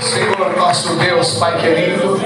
Senhor nosso Deus, Pai querido,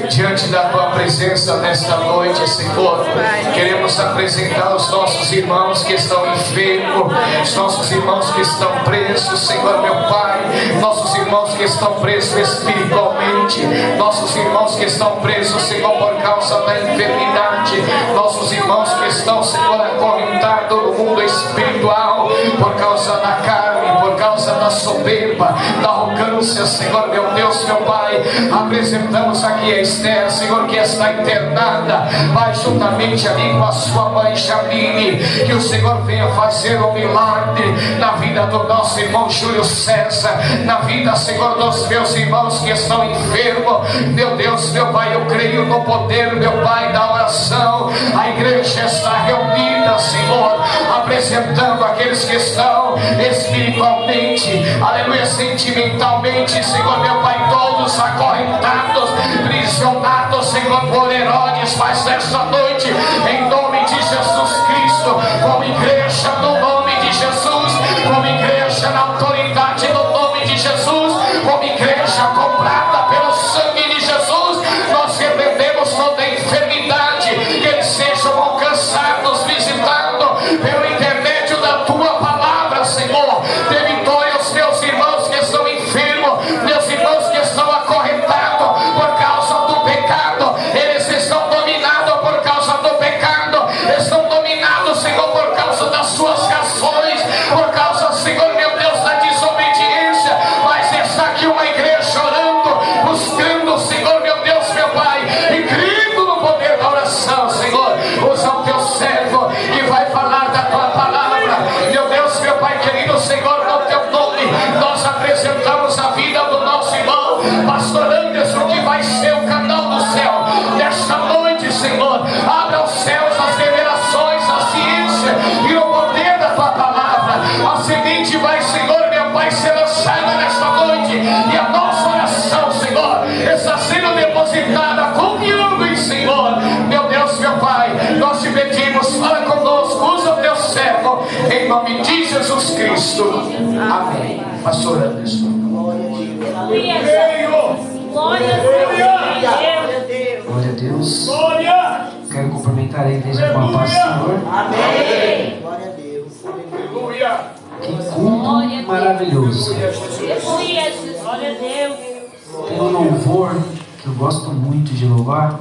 diante da Tua presença nesta noite, Senhor, queremos apresentar os nossos irmãos que estão enfermos, os nossos irmãos que estão presos, Senhor meu Pai, nossos irmãos que estão presos espiritualmente, nossos irmãos que estão presos, Senhor, por causa da enfermidade, nossos irmãos que estão, Senhor, acorrentados no mundo espiritual, por causa da carne, por causa da soberba, da arrogância, Senhor meu Deus, meu Pai. Apresentamos aqui a Esther, Senhor, que está internada, vai juntamente ali com a sua mãe Jamile, que o Senhor venha fazer um milagre na vida do nosso irmão Júlio César, na vida, Senhor, dos meus irmãos que estão enfermos. Meu Deus, meu Pai, eu creio no poder, meu Pai, da oração. A igreja está reunida, Senhor, apresentando aqueles que estão espiritualmente, aleluia, sentimentalmente, Senhor meu Pai, todos acorrentados, prisionados, Senhor, por Herodes. Mas nesta noite, em nome de Jesus Cristo, como igreja no nome de Jesus, como igreja na autoridade do nome de Jesus, como igreja comprada pelo sangue de Jesus, nós repreendemos toda enfermidade, que eles sejam alcançados, visitados pelo intermédio da Tua palavra, Senhor. Dê vitória aos meus irmãos que estão enfermos, meus irmãos que estão acorrentados por causa do pecado. Eles estão dominados por causa do pecado, estão dominados, Senhor, por causa das suas reações, por causa, Senhor meu Deus, da desobediência. Mas está aqui uma igreja orando, buscando, Senhor meu Deus, meu Pai, e crendo no poder da oração. Senhor, usa o Teu servo que vai falar da Tua palavra. Meu Deus, meu Pai querido, Senhor, no Teu nome nós apresentamos a vida do nosso irmão Pastor Anderson, que vai ser o canal do céu nesta noite. Senhor, abra os céus, as revelações, a ciência e o poder da Tua palavra. A semente vai, Senhor meu Pai, ser lançada nesta noite, e a nossa oração, Senhor, está sendo depositada, confiando em Senhor. Meu Deus, meu Pai, nós Te pedimos, fala conosco, usa o Teu servo, em nome de Jesus Cristo. Amém. Pastor Anderson. Glória a Deus. Quero cumprimentar a igreja com a paz do Senhor. Amém. Glória a Deus. Que culto maravilhoso. Glória a Deus. Tem um louvor que eu gosto muito de louvar.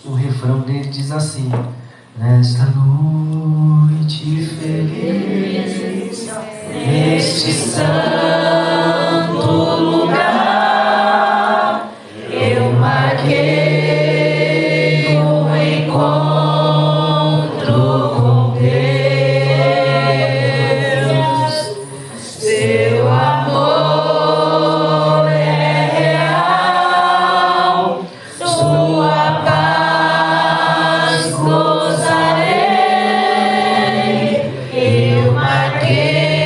O refrão dele diz assim: nesta noite feliz, neste santo lugar, eu marquei um encontro com Deus. Seu amor é real, sua paz gozarei. Eu marquei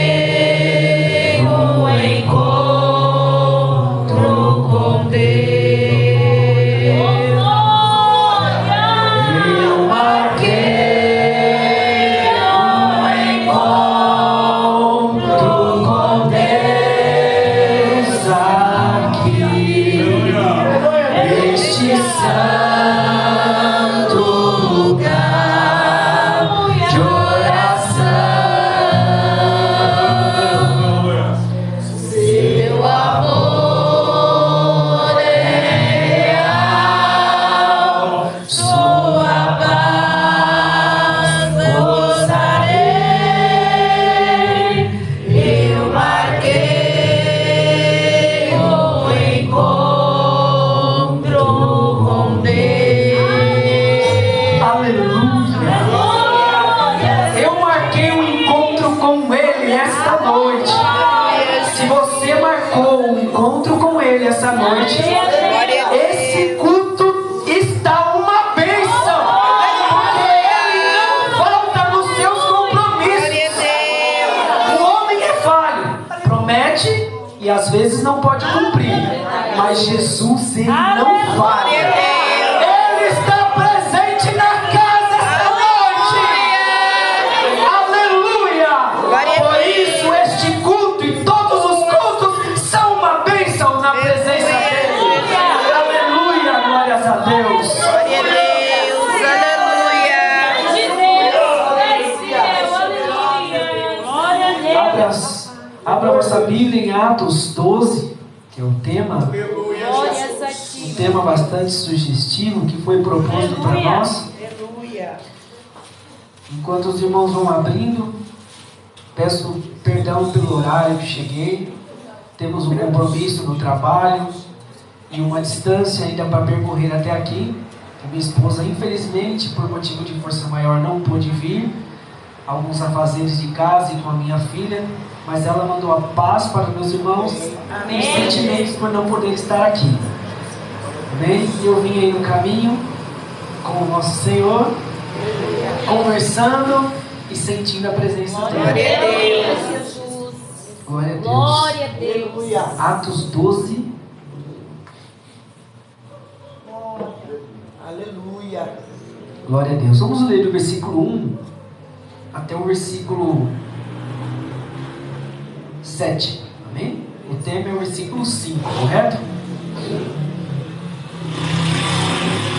um encontro com Deus. Eu marquei um encontro com Deus aqui, neste santo lugar de oração. Seu amor é real, sua paz gozarei. Eu marquei um encontro com Deus. Aleluia. Eu marquei um encontro com Ele esta noite. Se você marcou um encontro com Ele essa noite, esse culto está uma bênção, porque Ele não falta nos seus compromissos. O homem é falho, promete e às vezes não pode cumprir, mas Jesus, Ele não falha. Ele está presente na casa esta noite. Aleluia. Por isso este culto e todos os cultos são Bíblia em Atos 12, que é o tema, Glórias a ti. um tema bastante sugestivo que foi proposto para nós. Enquanto os irmãos vão abrindo, peço perdão pelo horário que cheguei. Temos um compromisso no trabalho e uma distância ainda para percorrer até aqui. A minha esposa, infelizmente, por motivo de força maior, não pôde vir. Alguns afazeres de casa e com a minha filha, mas ela mandou a paz para meus irmãos e os sentimentos por não poder estar aqui. Amém? Eu vim aí no caminho com o nosso Senhor, conversando e sentindo a presença dele. Glória a Deus, Jesus. Glória a Deus. Glória a Deus. Atos 12. Aleluia. Glória a Deus. Vamos ler do versículo 1 até o versículo 7. Amém? O tema é o versículo 5, correto?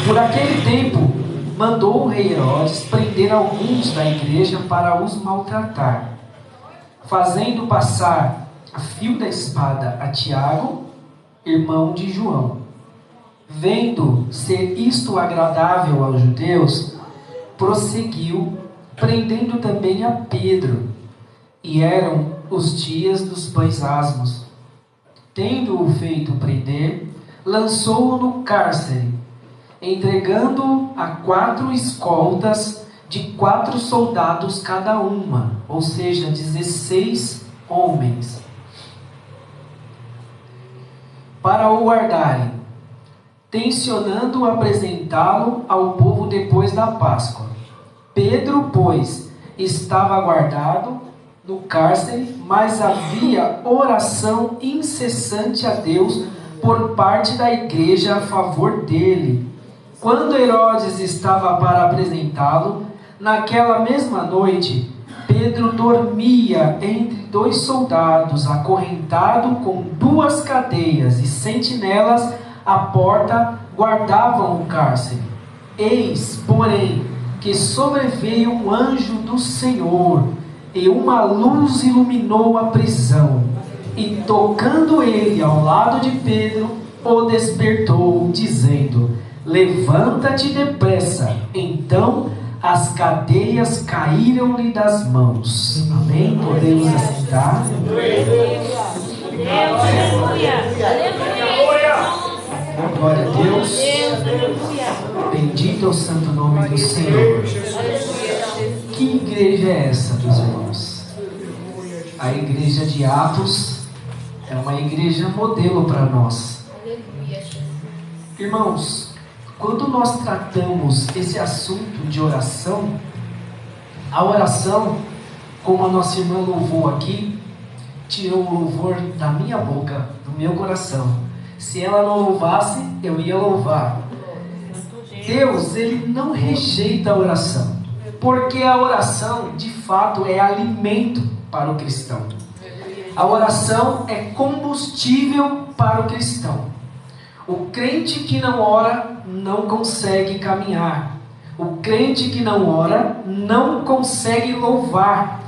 Por aquele tempo, mandou o rei Herodes prender alguns da igreja para os maltratar, fazendo passar a fio da espada a Tiago, irmão de João. Vendo ser isto agradável aos judeus, prosseguiu, prendendo também a Pedro. E eram os dias dos pães asmos. Tendo-o feito prender, lançou-o no cárcere, entregando-o a 4 escoltas de 4 soldados cada uma, ou seja, 16 homens, para o guardarem, tencionando apresentá-lo ao povo depois da Páscoa. Pedro, pois, estava guardado no cárcere, mas havia oração incessante a Deus por parte da igreja a favor dele. Quando Herodes estava para apresentá-lo, naquela mesma noite, Pedro dormia entre 2 soldados, acorrentado com 2 cadeias, e sentinelas à porta guardavam o cárcere. Eis, porém, que sobreveio um anjo do Senhor, e uma luz iluminou a prisão, e tocando ele ao lado de Pedro, o despertou, dizendo: levanta-te depressa. Então as cadeias caíram-lhe das mãos. Amém? Podemos assentar. Glória a Deus. Bendito é o santo nome do Senhor. Que igreja é essa, meus irmãos? A igreja de Atos é uma igreja modelo para nós. Irmãos, quando nós tratamos esse assunto de oração, a oração, como a nossa irmã louvou aqui, tirou o louvor da minha boca, do meu coração. Se ela não louvasse, eu ia louvar. Deus, Ele não rejeita a oração, porque a oração, de fato, é alimento para o cristão. A oração é combustível para o cristão. O crente que não ora não consegue caminhar. O crente que não ora não consegue louvar.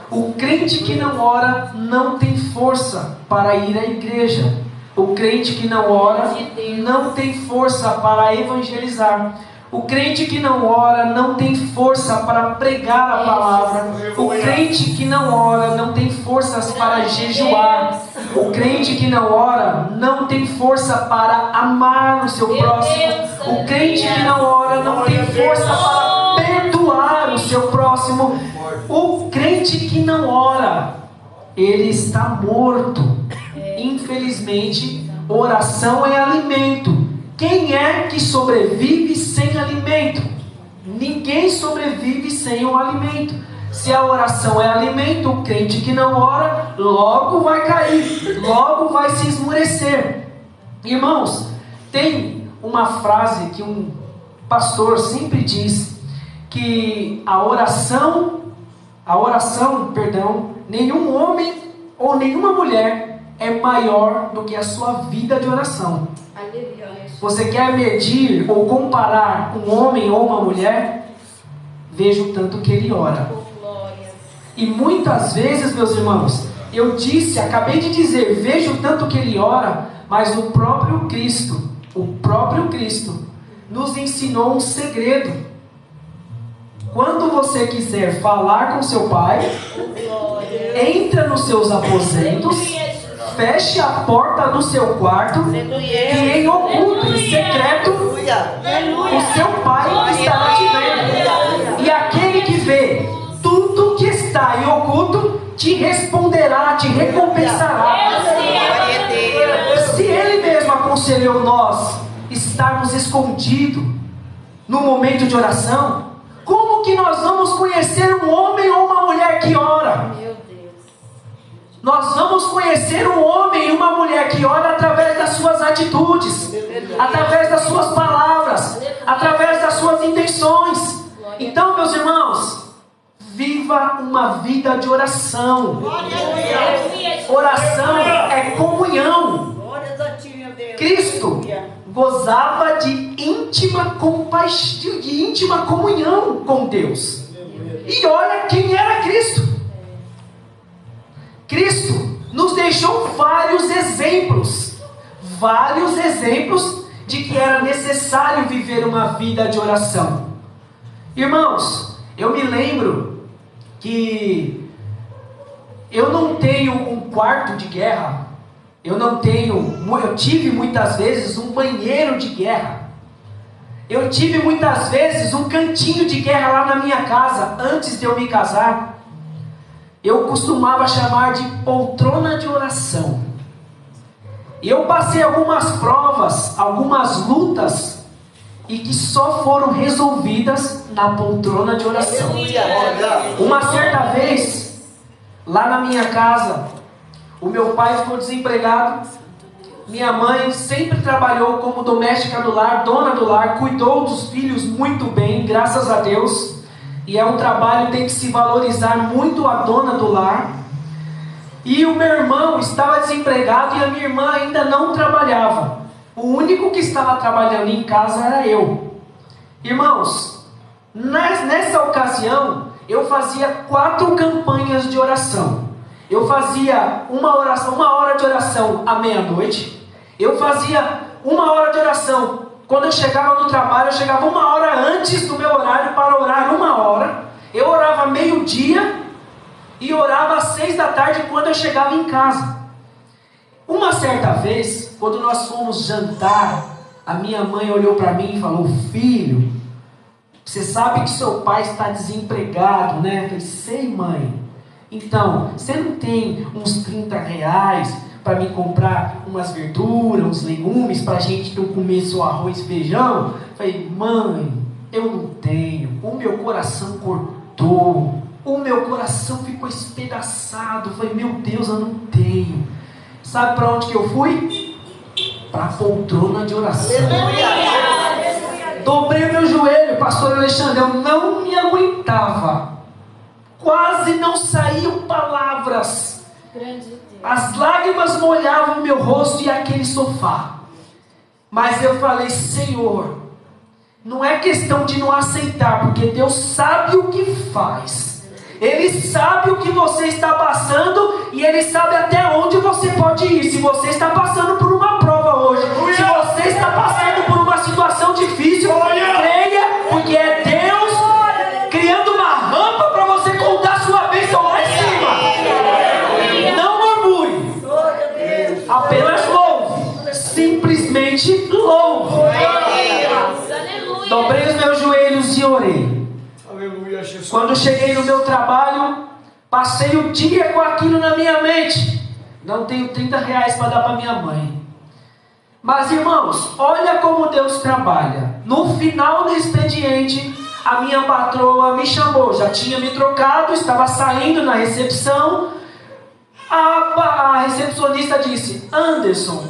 O crente que não ora não tem força para ir à igreja. O crente que não ora não tem força para evangelizar. O crente que não ora não tem força para pregar a palavra. O crente que não ora não tem forças para jejuar. O crente que não ora não tem força para amar o seu próximo. O crente que não ora não tem força para perdoar o seu próximo. O crente que não ora, ele está morto. Infelizmente, oração é alimento. Quem é que sobrevive sem alimento? Ninguém sobrevive sem um alimento. Se a oração é alimento, o crente que não ora, logo vai cair, logo vai se esmurecer. Irmãos, tem uma frase que um pastor sempre diz, que a oração, nenhum homem ou nenhuma mulher é maior do que a sua vida de oração. Você quer medir ou comparar um homem ou uma mulher? Veja o tanto que ele ora. E muitas vezes, meus irmãos, Eu disse, acabei de dizer, vejo tanto que ele ora, mas o próprio Cristo nos ensinou um segredo. Quando você quiser falar com seu pai, entra nos seus aposentos, feche a porta do seu quarto e em oculto, em secreto, o seu pai estará te vendo. E aquele que vê tudo que está em oculto te responderá, te recompensará. Se ele mesmo aconselhou nós estarmos escondidos no momento de oração, como que nós vamos conhecer um homem ou uma mulher que ora? Meu Deus. Nós vamos conhecer um homem e uma mulher que ora através das suas atitudes, através das suas palavras, através das suas intenções. Então, meus irmãos, viva uma vida de oração. Oração é comunhão. Cristo gozava de íntima compaixão, de íntima comunhão com Deus. E olha quem era Cristo. Cristo nos deixou vários exemplos de que era necessário viver uma vida de oração. Irmãos, eu me lembro que eu não tenho um quarto de guerra. Eu tive muitas vezes um banheiro de guerra. Eu tive muitas vezes um cantinho de guerra lá na minha casa, antes de eu me casar. Eu costumava chamar de poltrona de oração. Eu passei algumas provas, algumas lutas, e que só foram resolvidas na poltrona de oração. Uma certa vez, lá na minha casa, o meu pai ficou desempregado. Minha mãe sempre trabalhou como doméstica do lar, dona do lar, cuidou dos filhos muito bem, graças a Deus. E é um trabalho que tem que se valorizar muito a dona do lar. E o meu irmão estava desempregado e a minha irmã ainda não trabalhava. O único que estava trabalhando em casa era eu. Irmãos, nessa ocasião, eu fazia 4 campanhas de oração. Eu fazia uma hora de oração à meia-noite. Eu fazia 1 hora de oração. Quando eu chegava no trabalho, eu chegava 1 hora antes do meu horário para orar 1 hora. Eu orava meio-dia e orava às 6 da tarde quando eu chegava em casa. Uma certa vez, quando nós fomos jantar, a minha mãe olhou para mim e falou: filho, você sabe que seu pai está desempregado, né? Eu falei: sei, mãe. Então, você não tem uns 30 reais para me comprar umas verduras, uns legumes para a gente não comer só arroz e feijão? Eu falei: mãe, eu não tenho. O meu coração cortou. O meu coração ficou espedaçado. Eu falei: meu Deus, eu não tenho. Sabe para onde que eu fui? Para a poltrona de oração. Dobrei meu joelho, pastor Alexandre, eu não me aguentava. Quase não saíam palavras. As lágrimas molhavam meu rosto e aquele sofá. Mas eu falei: Senhor, não é questão de não aceitar, porque Deus sabe o que faz. Ele sabe o que você está passando e Ele sabe até onde você pode ir. Se você está passando por uma prova hoje, se você está passando por uma situação difícil, creia, porque é Deus criando uma rampa para você contar sua bênção lá em cima. Não murmure, apenas louve, simplesmente louve. Dobrei os meus joelhos e orei. Quando cheguei no meu trabalho, passei o dia com aquilo na minha mente. Não tenho 30 reais para dar para minha mãe. Mas irmãos, olha como Deus trabalha. No final do expediente, a minha patroa me chamou. Já tinha me trocado, estava saindo na recepção. A recepcionista disse: Anderson,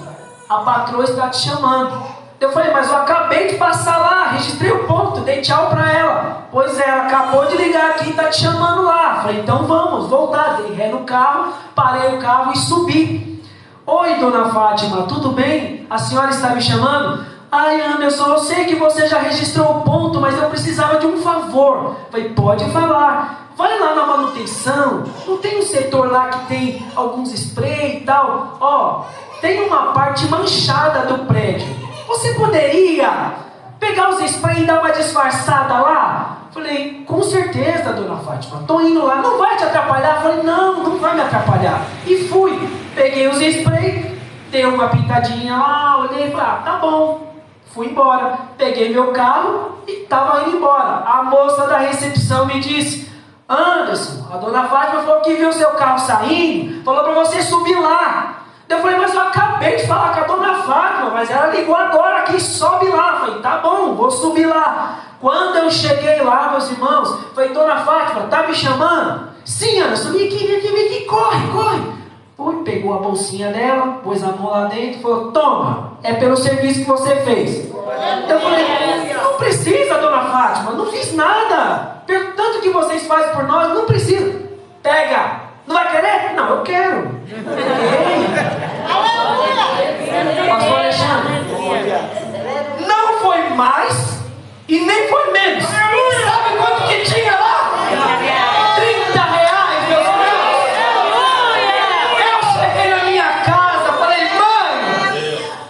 a patroa está te chamando. Eu falei: mas eu acabei de passar lá, registrei o ponto, dei tchau para ela. Pois é, ela acabou de ligar aqui e está te chamando lá. Eu falei: então vamos, voltar. Dei ré no carro, parei o carro e subi. Oi, dona Fátima, tudo bem? A senhora está me chamando? Ai, Anderson, eu sei que você já registrou o ponto, mas eu precisava de um favor. Eu falei: pode falar. vai lá na manutenção, não tem um setor lá que tem alguns spray e tal, ó, tem uma parte manchada do prédio, você poderia pegar os spray e dar uma disfarçada lá? Falei, com certeza, dona Fátima, tô indo lá, não vai te atrapalhar? Falei, não vai me atrapalhar. E fui, peguei os spray, dei uma pintadinha lá, olhei e falei, tá bom. Fui embora, peguei meu carro e estava indo embora. A moça da recepção me disse, Anderson, a dona Fátima falou que viu seu carro saindo, falou para você subir lá. Eu falei, mas eu acabei de falar com a dona Fátima, mas ela ligou agora aqui, sobe lá. Eu falei, tá bom, vou subir lá. Quando eu cheguei lá, meus irmãos, falei, dona Fátima, tá me chamando? Sim, Anderson, vem aqui, corre. Foi, pegou a bolsinha dela, pôs a mão lá dentro e falou, toma, é pelo serviço que você fez. Eu falei, não precisa, dona Fátima, não fiz nada. Pelo tanto que vocês fazem por nós, não precisa. Pega, não vai querer? Não, eu quero. Pastor Alexandre, não foi mais e nem foi menos. Sabe quanto que tinha lá? R$30, meu irmão. Eu cheguei na minha casa, falei, mãe,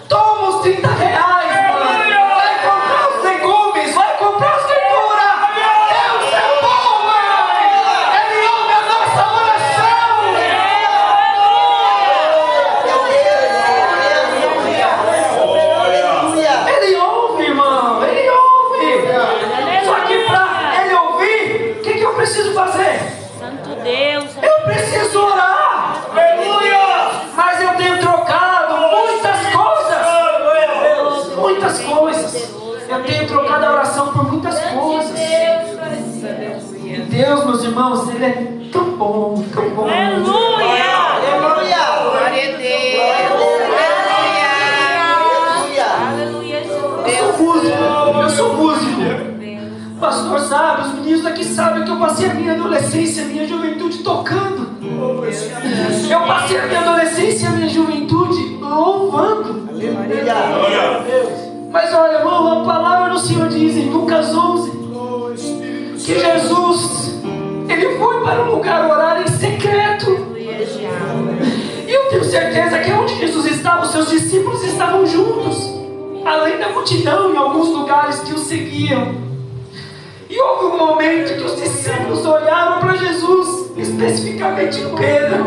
toma os R$30, mãe. Vai comprar os legumes, vai comprar as verduras. Deus é bom, mãe. Ele ouve a nossa oração. Ele ouve, irmão, ele ouve. Só que para ele ouvir, o que eu preciso fazer? Santo Deus. Eu preciso orar. Aleluia! Mas eu tenho trocado muitas coisas. Eu tenho trocado a oração por muitas coisas. E Deus, meus irmãos, Ele é tão bom, tão bom. Aleluia! Glória a Deus. Eu sou músico. O pastor sabe, os meninos aqui sabem que eu passei a minha adolescência, a minha juventude tocando. Eu passei a minha adolescência e a minha juventude louvando. Mas olha, irmão, a palavra do Senhor diz em Lucas 11 que Jesus, Ele foi para um lugar orar em secreto. E eu tenho certeza que onde Jesus estava, os seus discípulos estavam juntos, além da multidão em alguns lugares que o seguiam. E houve um momento que os discípulos olharam para Jesus, especificamente Pedro.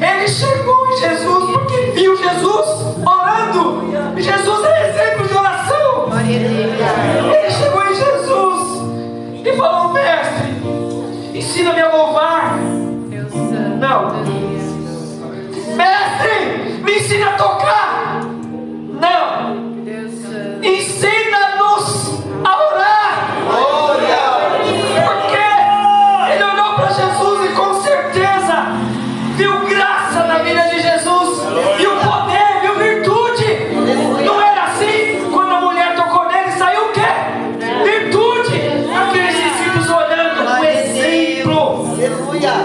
Ele chegou em Jesus porque viu Jesus orando. Jesus é exemplo de oração. Ele chegou em Jesus e falou, mestre, ensina-me a louvar. Não. Mestre, me ensina a tocar. Não. Ensina-nos a orar. Porque ele olhou para Jesus e com certeza viu graça na vida de Jesus, viu poder, viu virtude. Não era assim? Quando a mulher tocou nele, saiu o quê? Virtude. Aqueles discípulos olhando o exemplo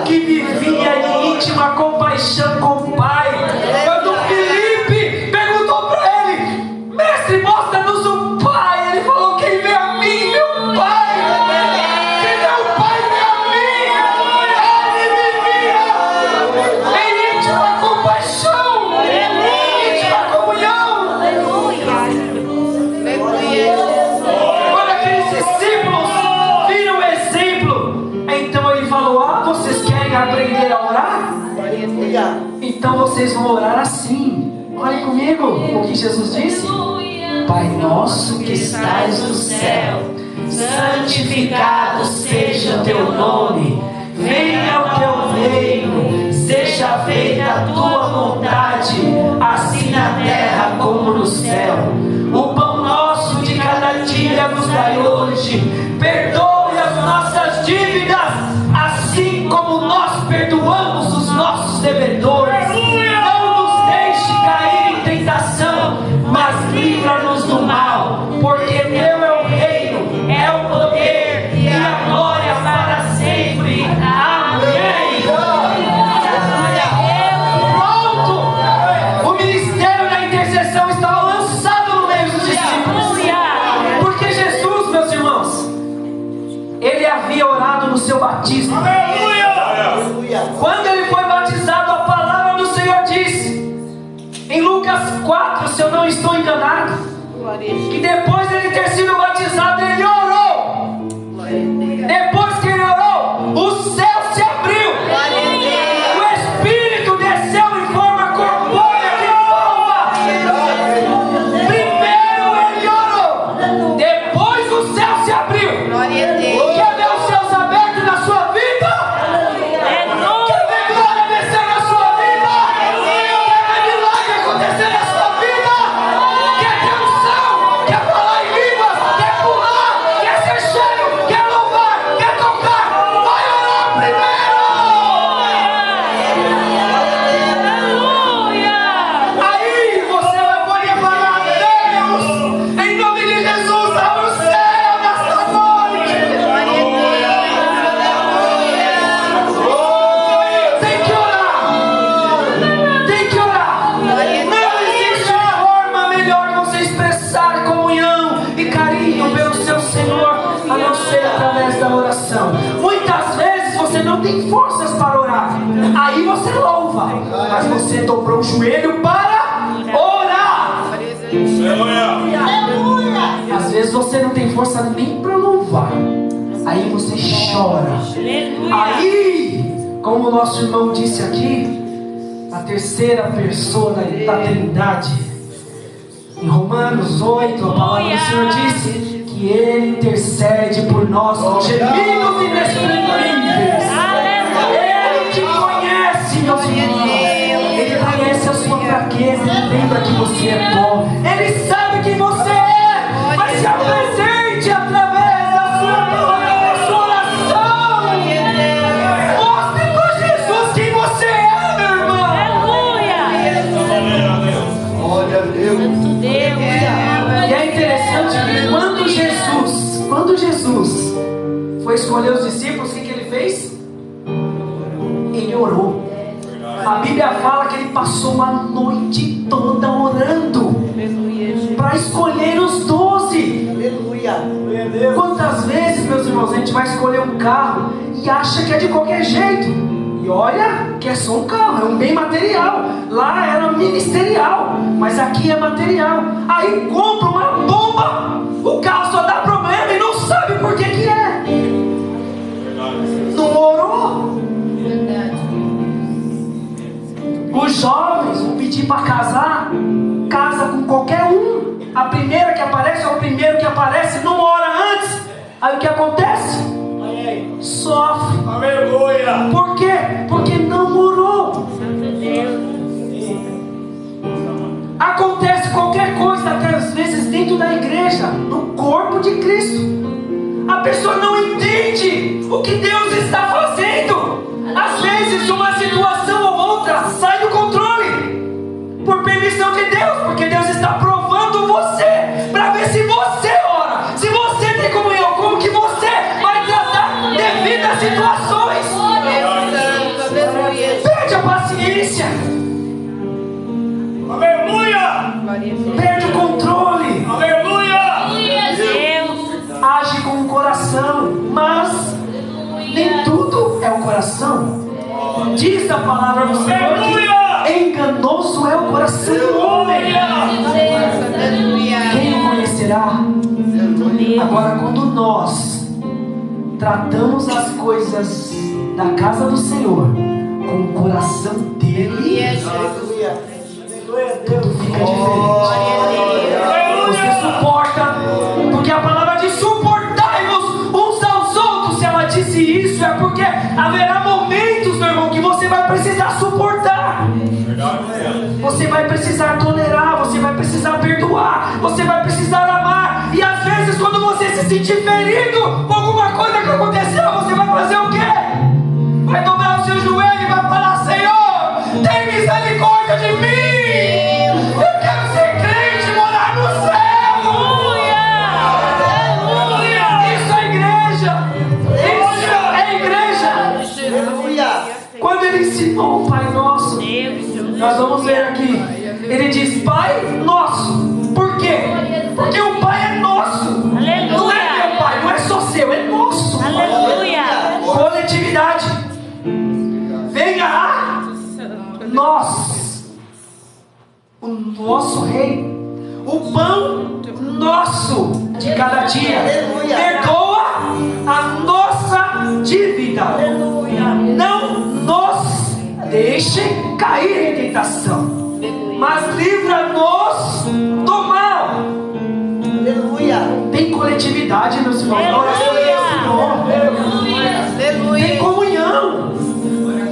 que vivia em íntima compaixão com o Pai. Quando Felipe perguntou para ele, mestre, mostra-nos o Pai. Ele falou, quem vê a mim, meu Pai. Quem vê o Pai, vê a mim. Ele vivia em íntima compaixão, íntima comunhão. Quando aqueles discípulos viram o exemplo, então ele falou, vocês querem aprender a orar? Então vocês vão orar assim. Olhem comigo o que Jesus disse. Pai nosso que estás no céu, santificado seja o teu nome. Venha o teu reino, seja feita a tua vontade, assim na terra como no céu. O pão nosso de cada dia nos dai hoje. Perdoe as nossas dívidas, assim como nós perdoamos os nossos devedores. Não nos deixe cair em tentação, mas livra-nos do mal, porque teu é o reino, é o poder e a glória para sempre. Amém. Pronto! O ministério da intercessão estava lançado no meio dos discípulos, porque Jesus, meus Em Lucas 4, se eu não estou enganado, que depois de ele ter sido batizado, ele orou. Depois que ele orou, o céu se abriu. O Espírito desceu em forma corpórea de pomba. Primeiro ele orou, depois o céu se abriu. Quer ver os céus abertos na sua vida? Quer ver glória descer na sua vida? Quer ver milagre acontecer na sua vida? Quer ter unção? Quer falar em línguas? Quer pular? Quer ser cheio? Quer louvar? Quer tocar? Vai orar primeiro! Aí você vai poder falar: Deus, em nome de Jesus, abre o céu nesta noite. Tem que orar. Tem que orar. Não existe forma melhor de você expressar comunhão e carinho pelo seu Senhor, a não ser através da oração. Muitas vezes você não tem forças para orar. Aí você louva, mas você dobrou o joelho para orar. Às vezes você não tem força nem para louvar. Aí você chora. Aí, como o nosso irmão disse aqui, a terceira pessoa da Trindade, em Romanos 8, a palavra do Senhor disse que Ele intercede por nós com gemidos inexprimíveis. Ele te conhece, meus irmãos. Ele conhece a sua fraqueza. Ele lembra que você é bom. Ele sabe quem você é. Mas se apresente através da sua palavra, da sua oração. Mostre para Jesus quem você é, meu irmão. Glória a Deus. E é interessante que quando Jesus foi escolher os discípulos, o que ele fez? Ele orou. A Bíblia fala que ele passou a noite toda orando para escolher os 12. Aleluia. Quantas vezes, meus irmãos, a gente vai escolher um carro e acha que é de qualquer jeito? E olha que é só um carro, é um bem material. Lá era ministerial, mas aqui é material. Aí compra uma bomba, o carro só dá problema e não sabe por que é. Não orou. Os jovens vão pedir para casar, casa com qualquer um. A primeira que aparece é o primeiro que aparece, não ora antes. Aí o que acontece? Sofre. Aleluia. Por quê? Porque não orou. Acontece qualquer coisa, até às vezes dentro da igreja, no corpo de Cristo. A pessoa não entende o que Deus está fazendo. Às vezes uma situação ou outra sai do controle, por permissão de Deus, porque Deus está provando você, para ver se você ora, se você tem comunhão, como que você vai tratar devido às situações. Perde a paciência. Aleluia. Perde o controle. Aleluia. Age com o coração, mas nem tudo é o coração. Diz a palavra do Senhor que enganoso é o coração do homem. Quem o conhecerá? Agora, quando nós tratamos as coisas da casa do Senhor com o coração dele, tudo fica diferente. Você suporta, porque a palavra diz: suportai-vos uns aos outros. Se ela disse isso, é porque haverá momentos, meu irmão, que você vai precisar suportar. Você vai precisar tolerar, você vai precisar perdoar, você vai precisar amar. E às vezes, quando você se sentir ferido com alguma coisa que aconteceu, você vai fazer o quê? Vai dobrar o seu joelho e vai falar: Senhor, tem misericórdia de mim. Eu quero ser crente, morar no céu. Isso é igreja. Isso é igreja. Quando ele ensinou o Pai Nosso, nós vamos ver aqui. Ele diz: Pai Nosso. Por quê? Porque o Pai é nosso. Não é meu Pai, não é só seu, é nosso. Coletividade. Venha a nós. o nosso rei, o pão nosso de cada dia. Perdoa a nossa dívida. Não nos deixe cair em tentação, mas livra-nos do mal. Tem coletividade, meus irmãos. Na oração do Senhor. Tem comunhão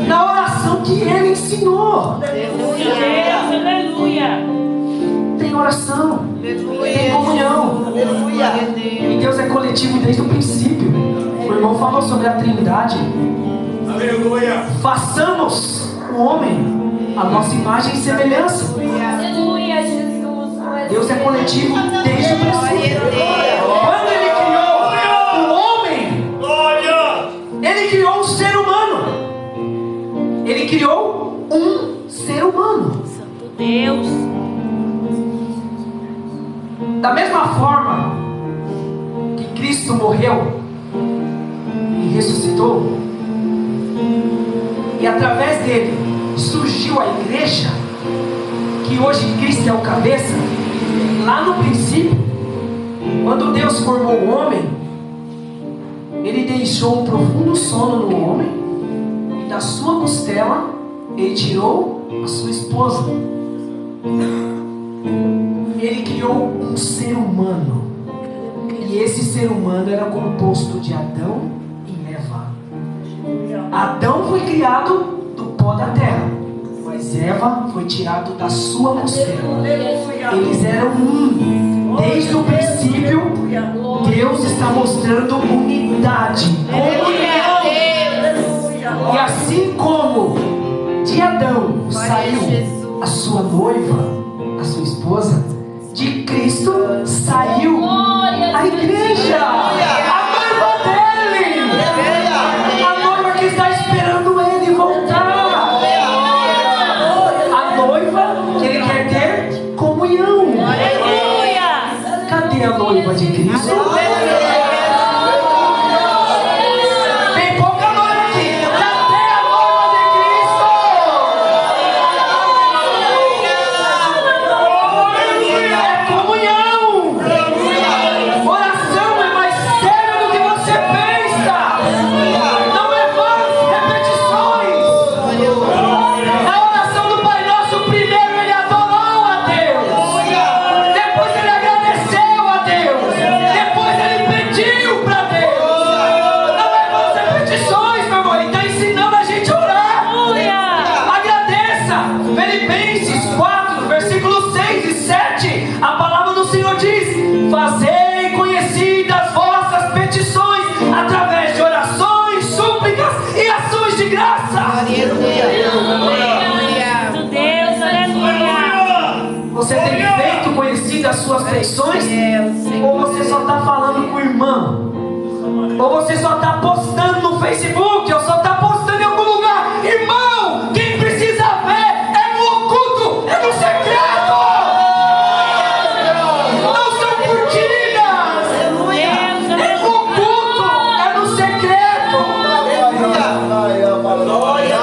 na oração que Ele ensinou. Tem oração, tem comunhão. E Deus é coletivo desde o princípio. O irmão falou sobre a Trindade. Aleluia. Façamos o homem a nossa imagem e semelhança. Deus é coletivo desde o princípio. Quando Ele criou o homem, Ele criou um ser humano. Ele criou um ser humano. Santo Deus. Da mesma forma que Cristo morreu e ressuscitou, e através dele surgiu a igreja, que hoje Cristo é o cabeça. Lá no princípio, quando Deus formou o homem, Ele deixou um profundo sono no homem, e da sua costela Ele tirou a sua esposa. Ele criou um ser humano, e esse ser humano era composto de Adão e Eva. Adão foi criado do pó da terra, mas Eva foi tirado da sua costela. Eles eram um. Desde o princípio, Deus está mostrando unidade, comunhão. E assim como de Adão saiu a sua noiva, a sua esposa, de Cristo saiu a igreja, a noiva dele, a noiva que está esperando ele voltar, a noiva que ele quer ter comunhão. Cadê a noiva de Cristo? Tem pouca noiva aqui. Cadê a noiva de Cristo? É comunhão. Oração é mais séria do que você pensa. Não é várias repetições. Na oração do Pai Nosso, primeiro ele adorou a Deus. Depois ele agradeceu a Deus. Depois ele pediu para Deus. Não é várias repetições, meu irmão. Ele está ensinando a gente a orar. Agradeça. Filipenses 4, versículos 6 e 7. A palavra do Senhor diz: fazei conhecidas vossas petições através de orações, súplicas e ações de graça. Santo Deus, aleluia. Você tem feito conhecidas as suas petições? Ou você só está falando com o irmão? Ou você só está postando no Facebook? Ou só está postando em algum lugar? Irmão, quem precisa ver é no oculto, é no secreto. Não são curtidas. É no oculto, é no secreto. Aleluia.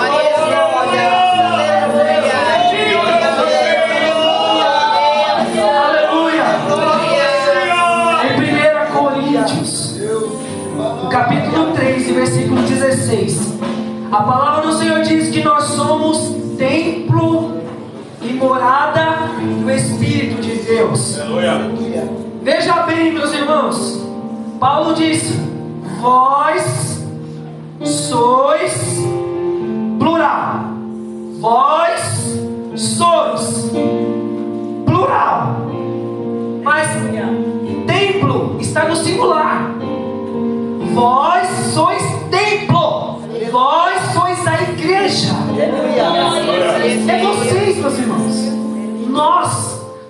Em 1 Coríntios, no capítulo 3, versículo 16, a palavra do Senhor diz que nós somos templo e morada do Espírito de Deus. Veja bem, meus irmãos, Paulo disse: vós sois plural. Vós sois plural. Mas templo está no singular. Vós sois templo. Vós sois a igreja. É vocês, meus irmãos.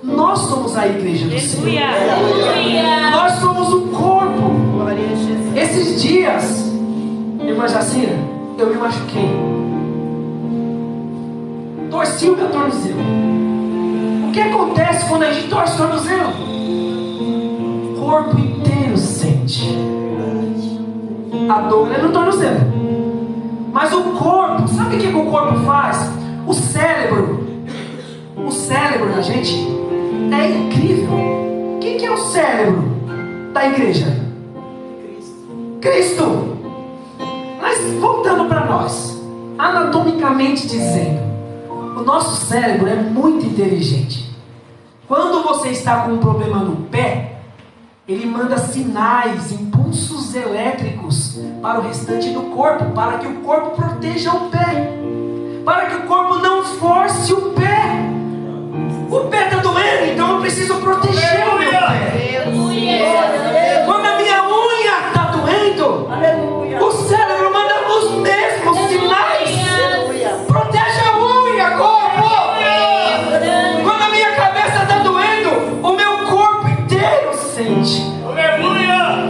Nós somos a igreja do Senhor. Nós somos o corpo. Esses dias, irmã Jacira, eu me machuquei. Torci o meu tornozelo. O que acontece quando a gente torce o tornozelo? O corpo inteiro sente. A dor é no tornozelo. Mas o corpo, sabe o que o corpo faz? O cérebro, O cérebro da gente é incrível. Quem que é o cérebro da igreja? Cristo. Mas voltando para nós, anatomicamente dizendo, o nosso cérebro é muito inteligente. Quando você está com um problema no pé, ele manda sinais, impulsos elétricos para o restante do corpo, para que o corpo proteja o pé, para que o corpo não force o pé. O pé está doendo, então eu preciso proteger o meu pé. Quando a minha unha está doendo, o cérebro manda os mesmos sinais. Proteja a unha, corpo. Quando a minha cabeça está doendo, o meu corpo inteiro sente.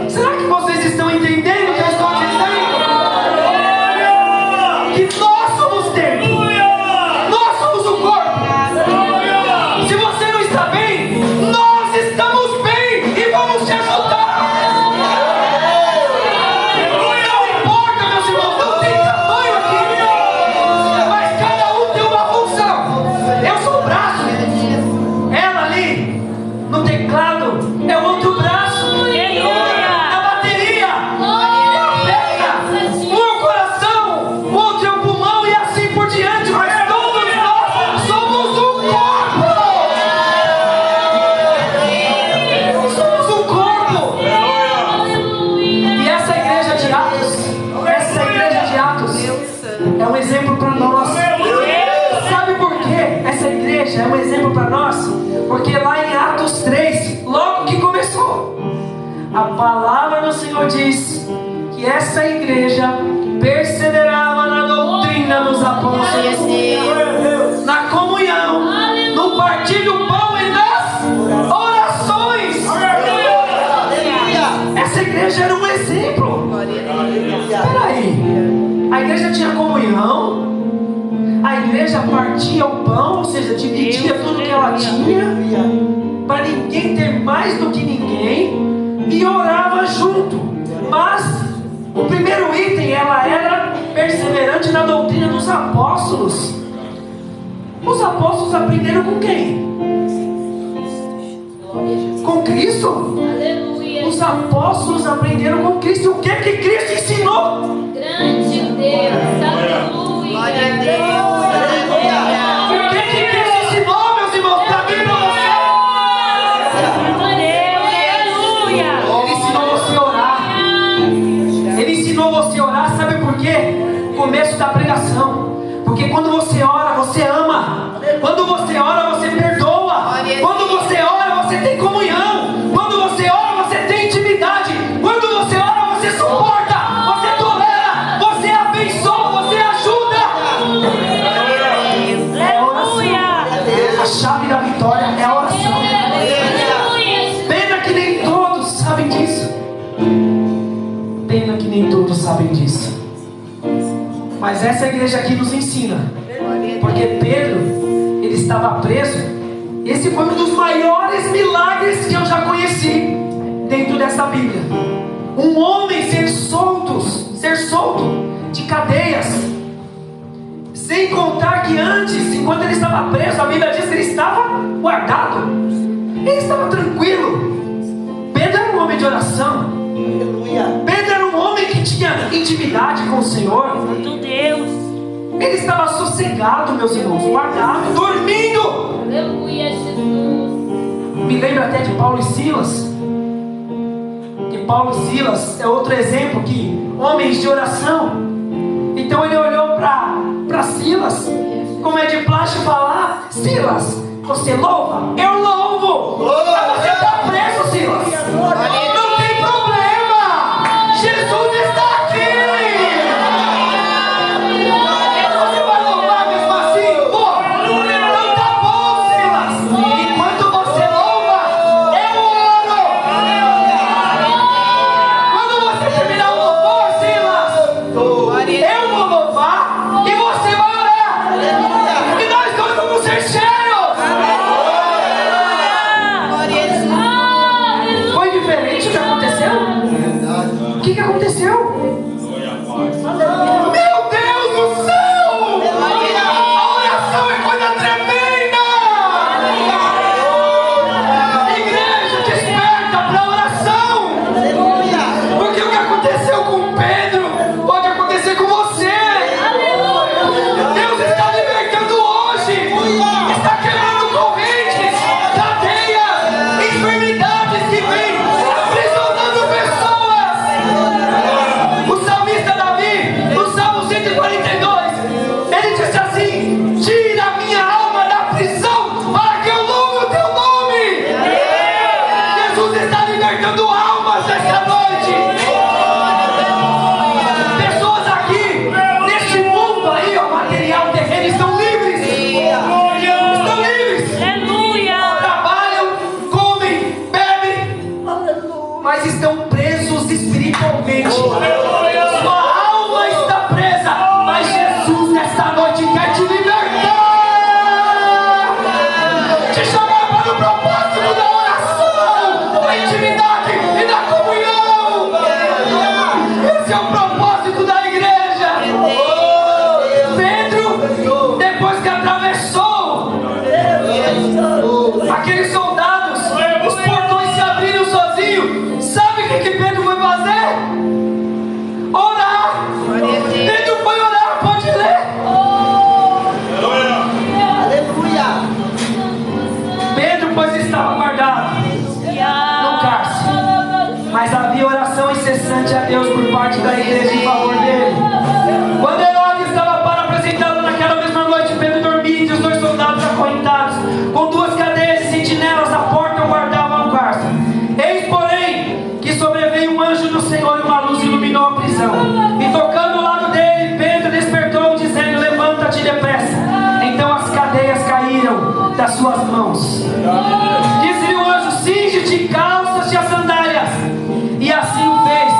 Será que vocês estão entendendo o que eu estou dizendo? Que nós somos templo. Nós somos o corpo. Se você não está bem, nós estamos bem e vamos te ajudar. Não importa, meus irmãos, não tem tamanho aqui, mas cada um tem uma função. Eu sou o braço, ela ali no teclado é o outro braço, a bateria é a perna, um é o coração, o outro é o pulmão e assim por diante, mas todos nós somos um corpo. Somos um corpo. E essa igreja de Atos é um exemplo para nós. Sabe por quê? Essa igreja é um exemplo para nós, porque lá em Atos 3, logo que começou, a palavra do Senhor diz que essa igreja perseverava na doutrina dos apóstolos, na comunhão, no partir do pão e nas orações. Essa igreja era um exemplo. Peraí, a igreja tinha comunhão, a igreja partia o pão, ou seja, dividia tudo que ela tinha, para ninguém ter mais do que ninguém, e orava junto. Mas o primeiro item, ela era perseverante na doutrina dos apóstolos. Os apóstolos aprenderam com quem? Com Cristo. Os apóstolos aprenderam com Cristo. O que que Cristo ensinou? Grande Deus, aleluia. Glória a Deus. O que que Cristo ensinou, meus irmãos, para mim e para você? Ele ensinou você a orar. Ele ensinou você a orar, sabe por quê? Começo da pregação. Porque quando você ora, você ama. Quando você ora, você perdoa. Quando você ora, você tem comunhão. Quando você ora, você tem intimidade. Quando você ora, você suporta. Você tolera. Você abençoa. Você ajuda. É a oração. A chave da vitória é a oração. Pena que nem todos sabem disso. Pena que nem todos sabem disso. Mas essa igreja aqui nos ensina. Porque Pedro, ele estava preso. Esse foi um dos maiores milagres que eu já conheci dentro dessa Bíblia. Um homem ser solto de cadeias. Sem contar que antes, enquanto ele estava preso, a Bíblia diz que ele estava guardado. Ele estava tranquilo. Pedro era um homem de oração. Pedro era um homem que tinha intimidade com o Senhor. Santo Deus. Ele estava sossegado, meus irmãos, guardado, dormindo. Aleluia, Jesus. Me lembro até de Paulo e Silas. E Paulo e Silas é outro exemplo que homens de oração. Então ele olhou para Silas, como é de plástico, falar: Silas, você louva? Eu louvo. Mas você está preso, Silas. Não tem problema. Jesus está aqui. Você vai louvar mesmo assim? Pô, não tá bom, Silas. Enquanto você louva, eu oro. Quando você terminar o louvor, Silas, eu vou louvar e você vai orar. E nós dois vamos ser cheios. Foi diferente te chamar para o propósito da oração, da intimidade e da comunhão. Esse é o propósito da igreja. Pedro, depois que atravessou aqueles soldados, os portões se abriram sozinhos. Sabe o que Pedro foi fazer? Orar. Pedro foi orar, pode ler. Pedro, pois, estava guardado no cárcere, mas havia oração incessante a Deus por parte da igreja em favor dele. Quando Herodes estava para apresentá-lo naquela mesma noite, Pedro dormia entre os dois soldados acorrentados, com duas cadeias de sentinelas à porta o guardavam no cárcere. Eis, porém, que sobreveio um anjo do Senhor e uma luz iluminou a prisão. E tocando o lado dele, Pedro despertou, dizendo: levanta-te depressa. Então as cadeias caíram das suas mãos. Disse-lhe o anjo: cinge-te, calça-te as sandálias. E assim o fez.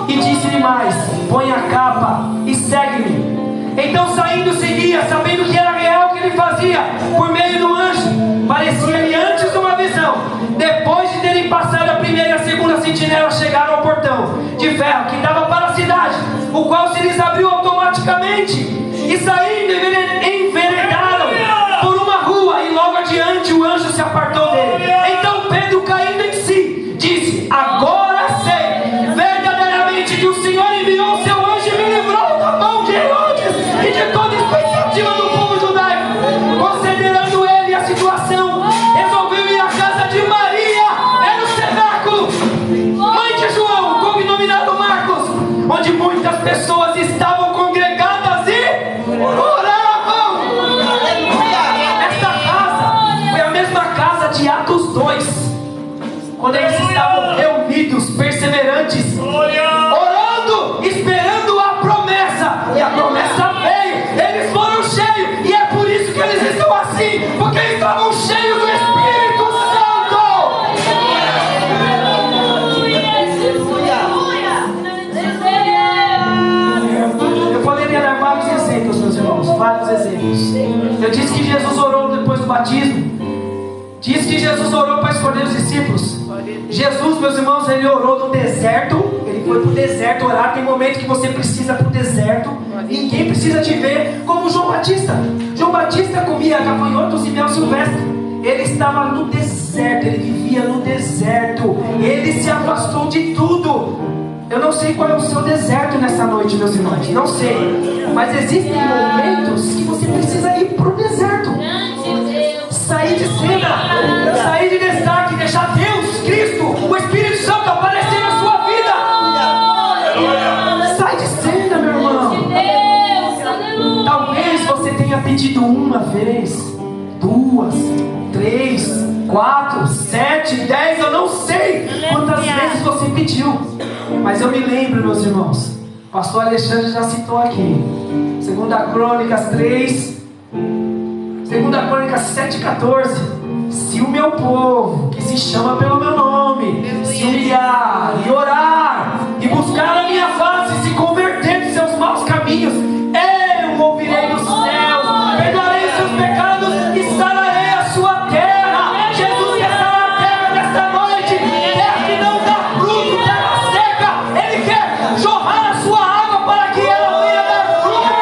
E disse-lhe mais: põe a capa e segue-me. Então saindo seguia, sabendo que era real o que ele fazia, por meio do anjo. Parecia-lhe antes uma visão. Depois de terem passado a primeira e a segunda sentinela, chegaram ao portão de ferro que dava para a cidade, o qual se lhes abriu automaticamente. E saindo, enveredaram por uma rua, e logo adiante o anjo se apartou dele. Então Pedro, caindo em si, disse: agora sei verdadeiramente que o Senhor enviou seu anjo e me livrou da mão de Herodes e de toda expectativa do povo judaico. Considerando ele a situação, resolveu ir à casa de Maria, era o cenáculo, mãe de João, cognominado Marcos, onde muitas pessoas estavam congregadas e oravam. Esta casa foi a mesma casa de Atos 2, quando eles estavam reunidos, perseverantes, orando, esperando a promessa. E a promessa veio, eles foram cheios, e é por isso que eles estão assim, porque eles estavam cheios do Espírito Santo. Eu poderia dar vários exemplos, meus irmãos, vários exemplos. Eu disse que Jesus orou depois do batismo. Diz que Jesus orou para escolher os discípulos. Jesus, meus irmãos, ele orou no deserto. Ele foi para o deserto orar. Tem momento que você precisa para o deserto. Ninguém precisa te ver como João Batista. João Batista comia gafanhotos e mel silvestre. Ele estava no deserto, ele vivia no deserto. Ele se afastou de tudo. Eu não sei qual é o seu deserto nessa noite, meus irmãos. Não sei. Mas existem momentos que você precisa ir para o deserto. Sair de cena, sair de destaque, deixar Deus, Cristo, o Espírito Santo aparecer na sua vida. Sai de cena, meu irmão. Talvez você tenha pedido uma vez, 2, 3, 4, 7, 10, eu não sei quantas vezes você pediu. Mas eu me lembro, meus irmãos, o pastor Alexandre já citou aqui, 2 Crônicas 3, 2 Crônicas 7,14. Se o meu povo, que se chama pelo meu nome, se humilhar e orar e buscar a minha face e se converter de seus maus caminhos, eu ouvirei dos céus, perdoarei os seus pecados e sararei a sua terra. Jesus quer sarar a terra nesta noite, terra que não dá fruto, terra seca. Ele quer jorrar a sua água para que ela venha dar fruto.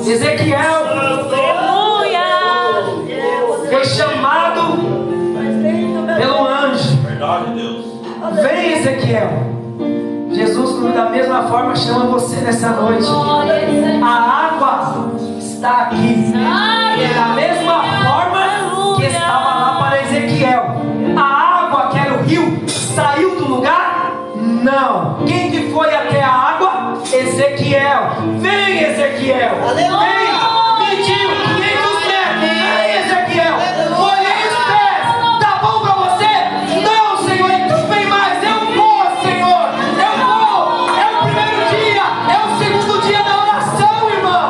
Ezequiel foi chamado pelo anjo. Vem, Ezequiel. Jesus, da mesma forma, chama você nessa noite. A água está aqui. Da mesma forma que estava lá para Ezequiel. A água, que era o rio, saiu do lugar? Não. Quem que foi até a água? Ezequiel. Vem, Ezequiel. Vem. Mediu 500 metros. Vem, Ezequiel. Molhei os pés. Tá bom para você? Não, Senhor. Então vem mais. Eu vou, Senhor. Eu vou. É o primeiro dia. É o segundo dia da oração, irmão.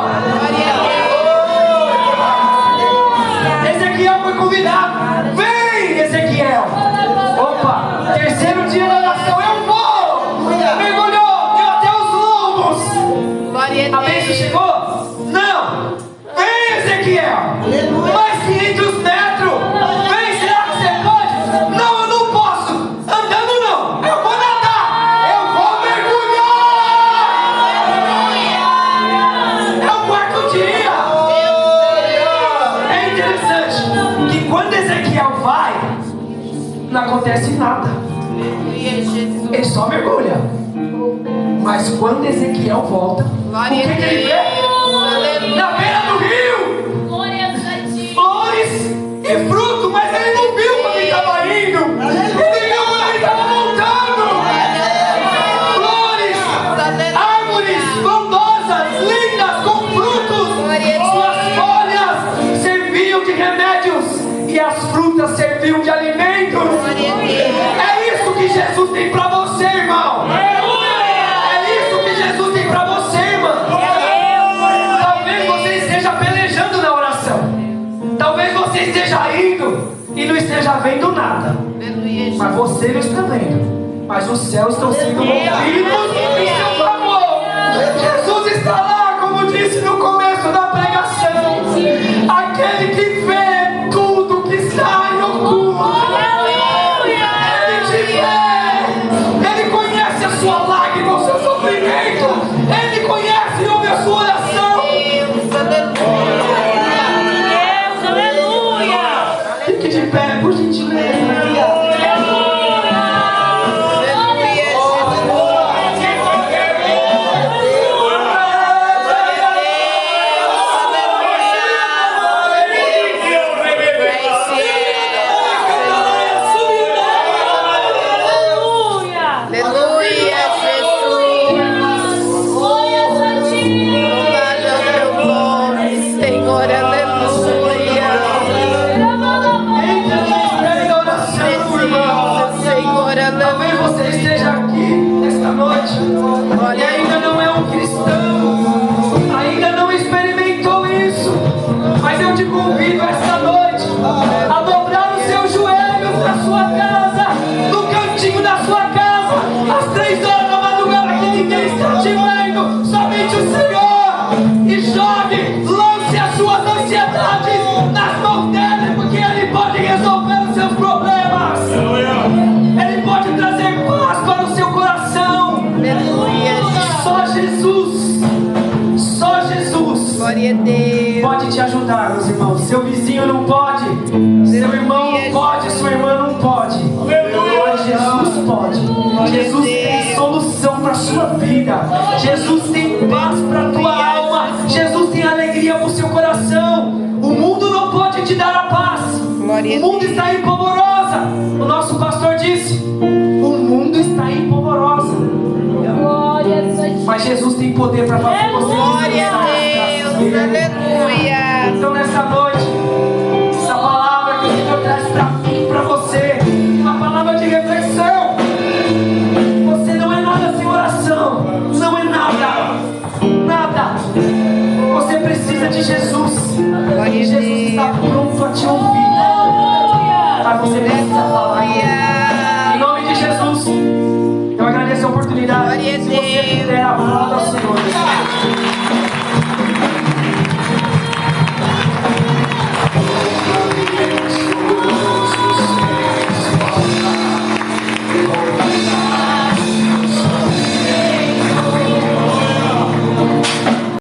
acontece nada. Ele só mergulha. Mas quando Ezequiel volta, o que ele vê? Na beira do rio, flores e fruto, mas ele não viu quando ele estava indo. Ele viu quando ele estava voltando. Flores, árvores frondosas, lindas, com frutos. Suas folhas serviam de remédios e as frutas serviam de alimentos. É isso que Jesus tem para você, irmão. É isso que Jesus tem para você, irmão. Talvez você esteja pelejando na oração. Talvez você esteja indo e não esteja vendo nada. Mas você não está vendo. Mas os céus estão sendo movidos em seu favor. Jesus está lá, como disse no começo da pregação. Aquele que vê tudo que está em oculto. Ele te vê. Ele conhece a sua lágrima, o seu sofrimento. Ele conhece e ouve a sua oração. Fique de pé, por gentileza. E ainda não é um cristão, ainda não experimentou isso, mas eu te convido esta noite a dobrar os seus joelhos na sua casa, no cantinho da sua casa, às 3 horas da madrugada que ninguém está te vendo, somente o Senhor, e jogue, lance as suas ansiedades nas mãos dele, porque ele pode resolver os seus problemas, ele pode trazer paz para o seu coração. Só Jesus pode te ajudar, meus irmãos. Seu vizinho não pode, seu irmão não pode, sua irmã não pode, mas Jesus pode. Jesus tem solução para a sua vida. Jesus tem paz para a tua alma. Jesus tem alegria para o seu coração. O mundo não pode te dar a paz. O mundo está em polvorosa. O nosso pastor disse: o mundo está em polvorosa. Mas Jesus tem poder para fazer você descansar. Aleluia. Então nessa noite, essa palavra que o Senhor traz para mim, para você, uma palavra de reflexão. Você não é nada sem oração. Não é nada. Nada. Você precisa de Jesus. E Jesus está pronto a te ouvir. Mas você precisa falar. Em nome de Jesus, eu agradeço a oportunidade. Se você puder, aplauda